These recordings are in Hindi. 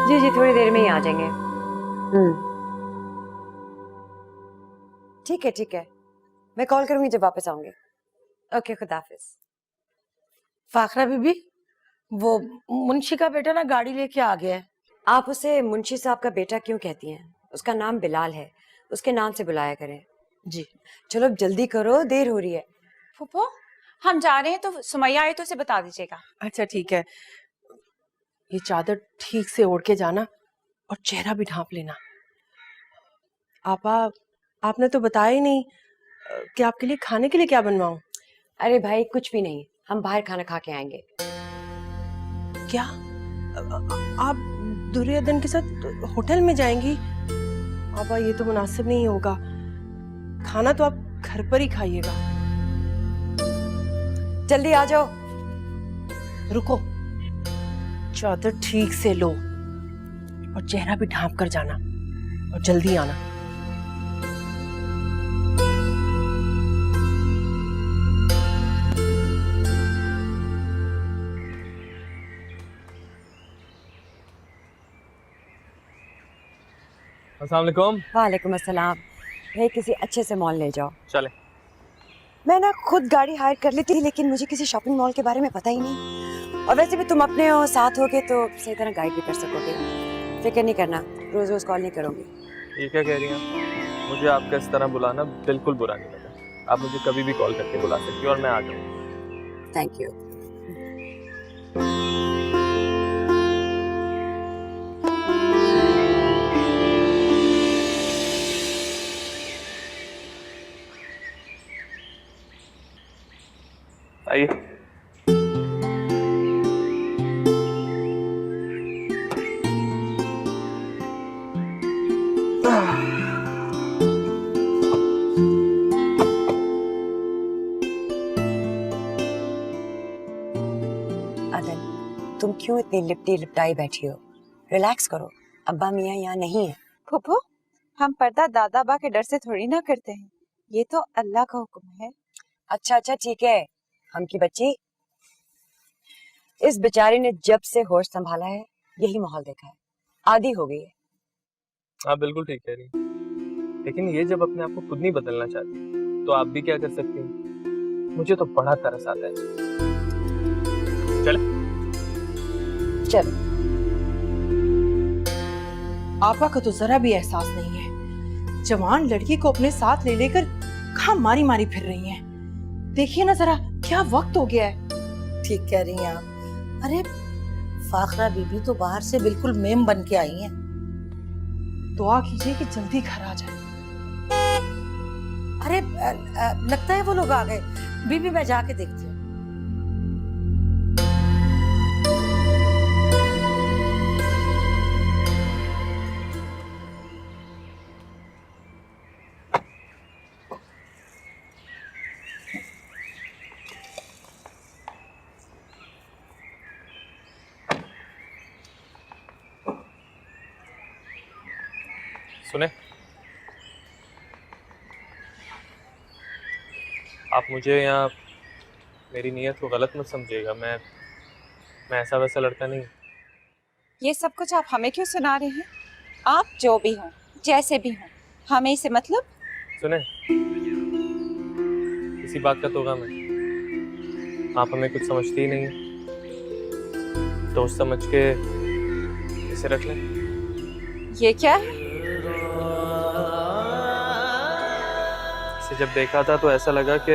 जी जी, थोड़ी देर में ही आ जाएंगे। ठीक है, मैं कॉल करूंगी जब वापस आऊंगी। ओके, खुदा हाफिज। फाखरा बीबी, वो मुंशी का बेटा ना गाड़ी लेके आ गया है। आप उसे मुंशी साहब का बेटा क्यों कहती हैं? उसका नाम बिलाल है, उसके नाम से बुलाया करें। जी। चलो अब जल्दी करो, देर हो रही है। फूफो, हम जा रहे हैं, तो सुमैया आए तो उसे बता दीजिएगा। अच्छा ठीक है, ये चादर ठीक से ओढ़ के जाना और चेहरा भी ढांप लेना। आपा, आपने तो बताया ही नहीं कि आपके लिए खाने के लिए क्या बनवाऊं। अरे भाई कुछ भी नहीं, हम बाहर खाना खा के आएंगे। क्या आप दुर्योधन के साथ होटल में जाएंगी? आपा, ये तो मुनासिब नहीं होगा। खाना तो आप घर पर ही खाइएगा। जल्दी आ जाओ। रुको, चादर ठीक से लो और चेहरा भी ढांप कर जाना और जल्दी आना। अस्सलाम वालेकुम। वालेकुम अस्सलाम। भाई किसी अच्छे से मॉल ले जाओ। चले। मैं ना खुद गाड़ी हायर कर लेती, लेकिन मुझे किसी शॉपिंग मॉल के बारे में पता ही नहीं। और वैसे भी तुम अपने हो, साथ होगे तो सही तरह गाइड भी कर सकोगे। फिक्र नहीं करना, रोज रोज कॉल नहीं करूंगी। ये क्या कह रही हैं? मुझे आपका इस तरह बुलाना बिल्कुल बुरा नहीं लगा। आप मुझे कभी भी कॉल करके बुला सकती हो और मैं आ जाऊंगा। Thank you. आइए। अदन, तुम क्यों इतनी लिपटी लिपटाई बैठी हो? रिलैक्स करो, अब्बा मियाँ यहाँ नहीं है। फूफो, हम पर्दा दादा बा के डर से थोड़ी ना करते हैं, ये तो अल्लाह का हुक्म है। अच्छा ठीक है। हम की बच्ची, इस बेचारी ने जब से होश संभाला है यही माहौल देखा है, आदी हो गई है। आप बिल्कुल ठीक कह रही हैं, लेकिन ये जब अपने आप को खुद नहीं बदलना चाहती तो आप भी क्या कर सकती हैं? मुझे तो बड़ा तरस आता है। चल। आपा को तो जरा भी एहसास नहीं है। जवान लड़की को अपने साथ ले लेकर कहाँ मारी मारी फिर रही हैं। देखिए ना जरा, क्या वक्त हो गया है। ठीक कह रही हैं आप। अरे फाखरा बीबी तो बाहर से बिल्कुल मेम बन के आई हैं। दुआ कीजिए कि जल्दी घर आ जाए। अरे लगता है वो लोग आ गए। बीबी मैं जाके देखती हूँ। सुने, आप मुझे यहाँ, मेरी नीयत को गलत मत समझिएगा। मैं ऐसा वैसा लड़का नहीं। ये सब कुछ आप हमें क्यों सुना रहे हैं? आप जो भी हो, जैसे भी हो, हमें इससे मतलब। सुने, किसी बात का तो गम है। आप हमें कुछ समझती ही नहीं, दोस्त समझ के इसे रख लें। ये क्या है? इसे जब देखा था तो ऐसा लगा कि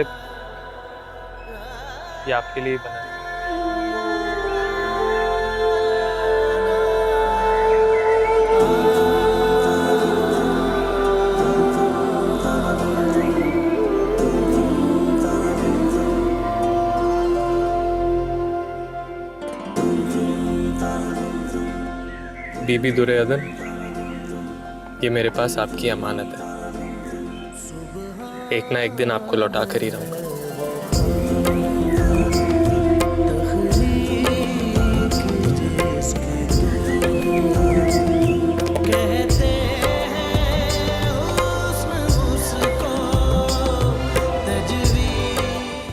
ये आपके लिए बना है। बीबी दुर्योधन, ये मेरे पास आपकी अमानत है। एक ना एक दिन आपको लौटा कर ही रहूंगा।